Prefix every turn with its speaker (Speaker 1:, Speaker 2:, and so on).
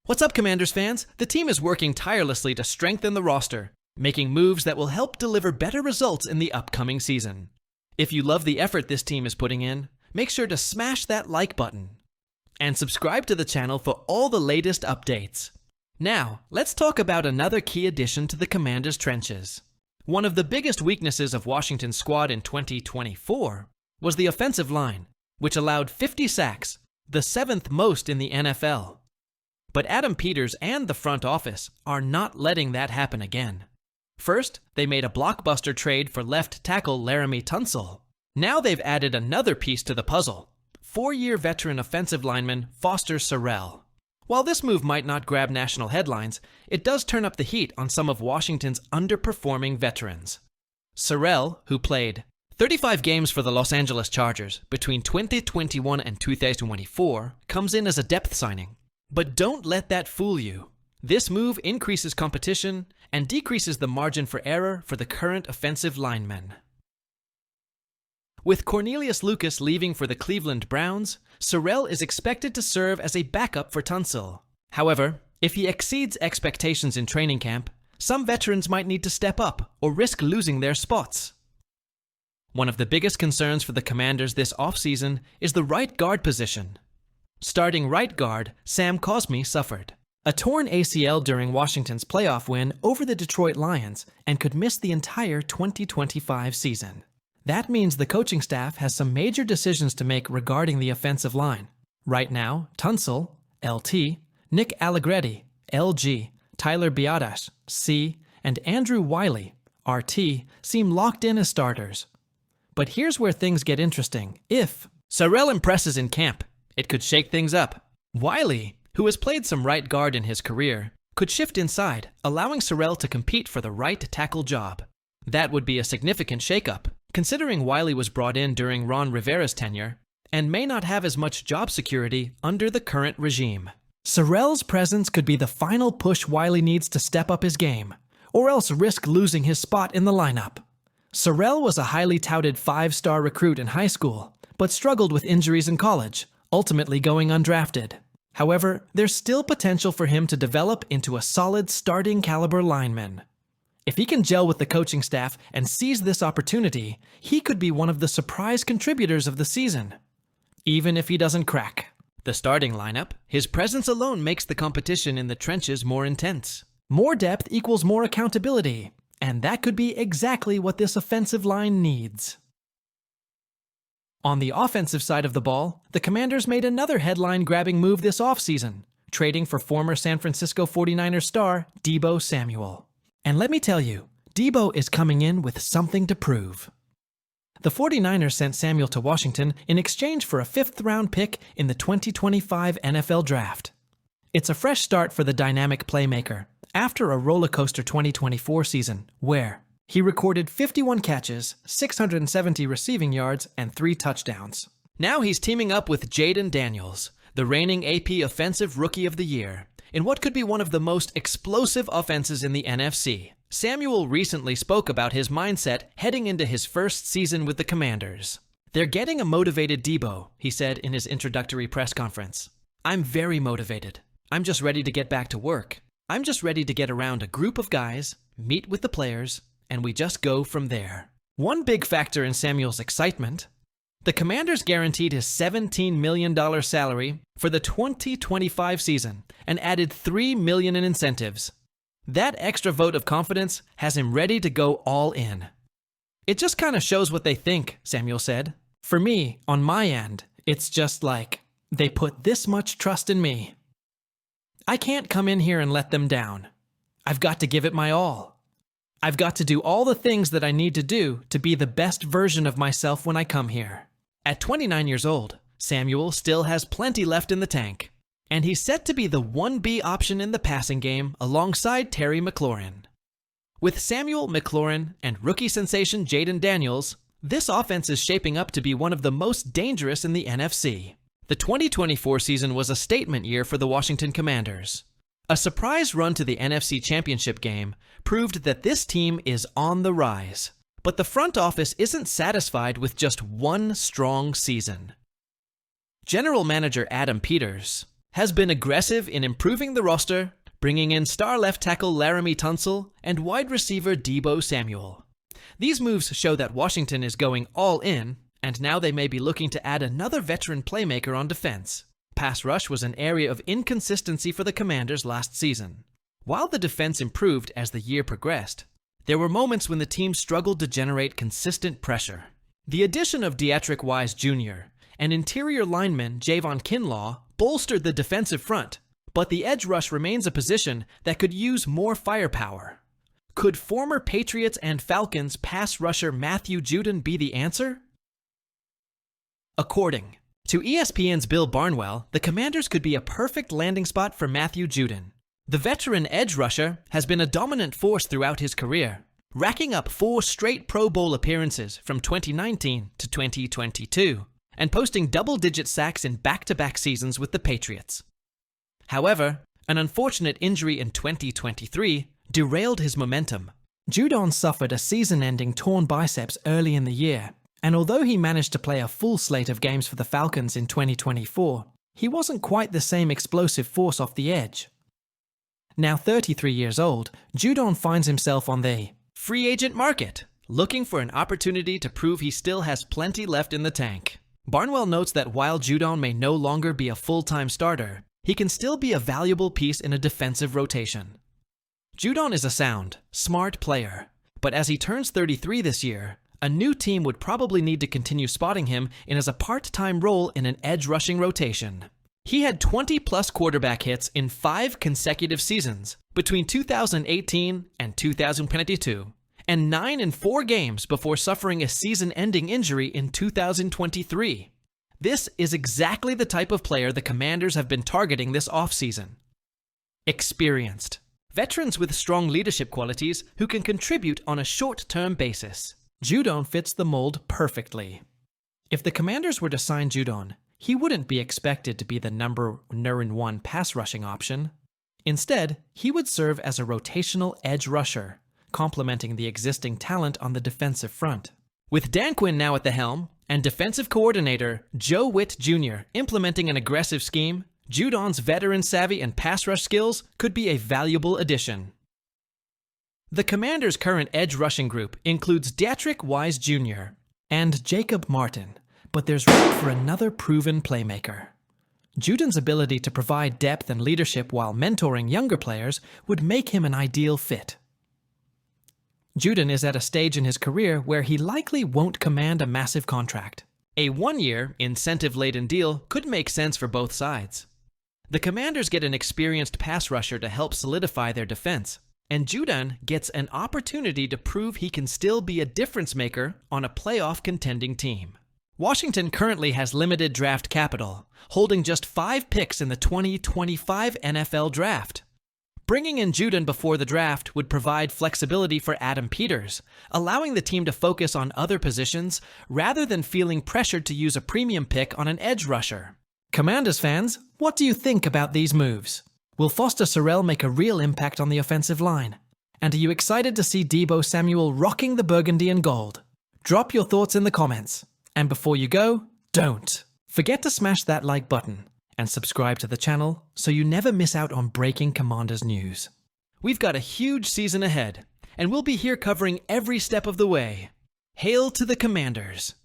Speaker 1: What's up, Commanders fans? The team is working tirelessly to strengthen the roster, making moves that will help deliver better results in the upcoming season. If you love the effort this team is putting in, make sure to smash that like button and subscribe to the channel for all the latest updates. Now, let's talk about another key addition to the Commanders' trenches. One of the biggest weaknesses of Washington's squad in 2024 was the offensive line, which allowed 50 sacks, the 7th most in the NFL. But Adam Peters and the front office are not letting that happen again. First, they made a blockbuster trade for left tackle Laremy Tunsil. Now they've added another piece to the puzzle, 4-year veteran offensive lineman Foster Serell. While this move might not grab national headlines, it does turn up the heat on some of Washington's underperforming veterans. Serell, who played 35 games for the Los Angeles Chargers between 2021 and 2024, comes in as a depth signing. But don't let that fool you. This move increases competition and decreases the margin for error for the current offensive linemen. With Cornelius Lucas leaving for the Cleveland Browns, Serell is expected to serve as a backup for Tunsil. However, if he exceeds expectations in training camp, some veterans might need to step up or risk losing their spots. One of the biggest concerns for the Commanders this offseason is the right guard position. Starting right guard, Sam Cosmi suffered a torn ACL during Washington's playoff win over the Detroit Lions and could miss the entire 2025 season. That means the coaching staff has some major decisions to make regarding the offensive line. Right now, Tunsil, LT, Nick Allegretti, LG, Tyler Biadasz, C, and Andrew Wiley, RT, seem locked in as starters. But here's where things get interesting. If Serell impresses in camp, it could shake things up. Wiley, who has played some right guard in his career, could shift inside, allowing Serell to compete for the right tackle job. That would be a significant shakeup, considering Wiley was brought in during Ron Rivera's tenure and may not have as much job security under the current regime. Serell's presence could be the final push Wiley needs to step up his game, or else risk losing his spot in the lineup. Serell was a highly touted 5-star recruit in high school, but struggled with injuries in college, ultimately going undrafted. However, there's still potential for him to develop into a solid starting caliber lineman. If he can gel with the coaching staff and seize this opportunity, he could be one of the surprise contributors of the season. Even if he doesn't crack the starting lineup, his presence alone makes the competition in the trenches more intense. More depth equals more accountability, and that could be exactly what this offensive line needs. On the offensive side of the ball, the Commanders made another headline-grabbing move this offseason, trading for former San Francisco 49ers star Deebo Samuel. And let me tell you, Deebo is coming in with something to prove. The 49ers sent Samuel to Washington in exchange for a 5th-round pick in the 2025 NFL Draft. It's a fresh start for the dynamic playmaker after a rollercoaster 2024 season where he recorded 51 catches, 670 receiving yards, and 3 touchdowns. Now he's teaming up with Jayden Daniels, the reigning AP Offensive Rookie of the Year, in what could be one of the most explosive offenses in the NFC. Samuel recently spoke about his mindset heading into his first season with the Commanders. "They're getting a motivated Deebo," he said in his introductory press conference. "I'm very motivated. I'm just ready to get back to work. I'm just ready to get around a group of guys, meet with the players, and we just go from there." One big factor in Samuel's excitement: the Commanders guaranteed his $17 million salary for the 2025 season and added $3 million in incentives. That extra vote of confidence has him ready to go all in. "It just kind of shows what they think," Samuel said. "For me, on my end, it's just like, they put this much trust in me. I can't come in here and let them down. I've got to give it my all. I've got to do all the things that I need to do to be the best version of myself when I come here." At 29 years old, Samuel still has plenty left in the tank, and he's set to be the 1B option in the passing game alongside Terry McLaurin. With Samuel, McLaurin, and rookie sensation Jayden Daniels, this offense is shaping up to be one of the most dangerous in the NFC. The 2024 season was a statement year for the Washington Commanders. A surprise run to the NFC Championship game proved that this team is on the rise. But the front office isn't satisfied with just one strong season. General Manager Adam Peters has been aggressive in improving the roster, bringing in star left tackle Laramie Tunsil and wide receiver Deebo Samuel. These moves show that Washington is going all in, and now they may be looking to add another veteran playmaker on defense. Pass rush was an area of inconsistency for the Commanders last season. While the defense improved as the year progressed, there were moments when the team struggled to generate consistent pressure. The addition of Deatrick Wise Jr. and interior lineman Javon Kinlaw bolstered the defensive front, but the edge rush remains a position that could use more firepower. Could former Patriots and Falcons pass rusher Matthew Judon be the answer? According to ESPN's Bill Barnwell, the Commanders could be a perfect landing spot for Matthew Judon. The veteran edge rusher has been a dominant force throughout his career, racking up 4 straight Pro Bowl appearances from 2019 to 2022, and posting double-digit sacks in back-to-back seasons with the Patriots. However, an unfortunate injury in 2023 derailed his momentum. Judon suffered a season-ending torn biceps early in the year, and although he managed to play a full slate of games for the Falcons in 2024, he wasn't quite the same explosive force off the edge. Now 33 years old, Judon finds himself on the free agent market, looking for an opportunity to prove he still has plenty left in the tank. Barnwell notes that while Judon may no longer be a full-time starter, he can still be a valuable piece in a defensive rotation. Judon is a sound, smart player, but as he turns 33 this year, a new team would probably need to continue spotting him in as a part-time role in an edge rushing rotation. He had 20-plus quarterback hits in 5 consecutive seasons between 2018 and 2022, and 9 in 4 games before suffering a season-ending injury in 2023. This is exactly the type of player the Commanders have been targeting this offseason. Experienced. Veterans with strong leadership qualities who can contribute on a short-term basis. Judon fits the mold perfectly. If the Commanders were to sign Judon, he wouldn't be expected to be the number 1 pass rushing option. Instead, he would serve as a rotational edge rusher, complementing the existing talent on the defensive front. With Dan Quinn now at the helm, and defensive coordinator Joe Witt Jr. implementing an aggressive scheme, Judon's veteran savvy and pass rush skills could be a valuable addition. The Commanders' current edge rushing group includes Deatrick Wise Jr. and Jacob Martin, but there's room for another proven playmaker. Judon's ability to provide depth and leadership while mentoring younger players would make him an ideal fit. Judon is at a stage in his career where he likely won't command a massive contract. A 1-year, incentive-laden deal could make sense for both sides. The Commanders get an experienced pass rusher to help solidify their defense, and Judon gets an opportunity to prove he can still be a difference maker on a playoff contending team. Washington currently has limited draft capital, holding just 5 picks in the 2025 NFL Draft. Bringing in Judon before the draft would provide flexibility for Adam Peters, allowing the team to focus on other positions rather than feeling pressured to use a premium pick on an edge rusher. Commanders fans, what do you think about these moves? Will Foster Serell make a real impact on the offensive line? And are you excited to see Deebo Samuel rocking the burgundy and gold? Drop your thoughts in the comments. And before you go, don't forget to smash that like button and subscribe to the channel so you never miss out on breaking Commanders news. We've got a huge season ahead, and we'll be here covering every step of the way. Hail to the Commanders!